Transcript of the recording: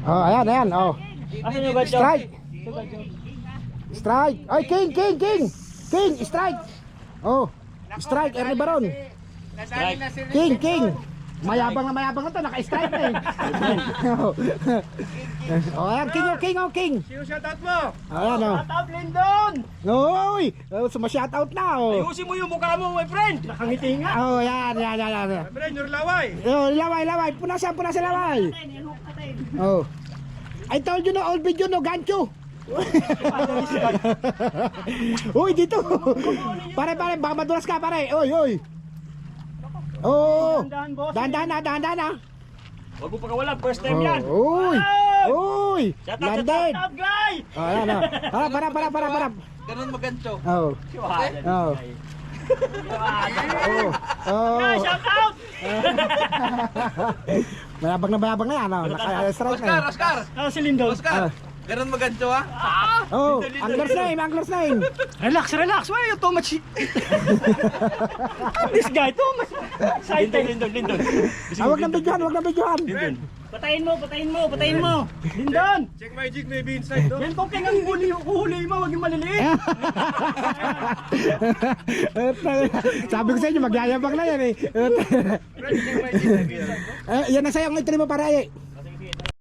Oh, ayan, ayan. Oh. Asan yung gancho? Strike. Strike. Ay, king. King, strike. Oh, strike, Ernie Baron. Strike. King. Mayabang na to, naka-strike na eh. Oh, ayan, king. Shoutout mo. Ayan, oh. Shoutout Lindon! Uy, suma-shoutout na, oh. Ayusin mo yung mukha mo, my friend! Nakangiti nga! Oh, yan. Friend, your laway. Oh, laway. Punasan laway. Oh. I told you no, old video no, gancho. Uy, dito. Pare, baka madulas ka, pare. Oy. Oh. Dahan na. Huwag mo pakawalan, first time yan! Uy. Shoutout, Landed. guy! Oh, ayan, oh. Para. Ganun magancho. Oh. Oh. Guys, shoutout! Mayabang na yan, oh. Naka-strike na. Oscar. Si Lindon. Oscar. Ganun magancho ha. Oh, angler's name. Relax! Why are you too much? This guy, too much! Lindon. Huwag na videohan. Lindon. Patayin mo! Lindon! Check my jig, maybe inside do. Yan kung kailang huli mo, huwag yung maliliit! Sabi ko sa inyo, magyayabang na yan eh. Friend, check my jig, maybe inside do. Yan na sa'yo, ang ituloy mo para eh.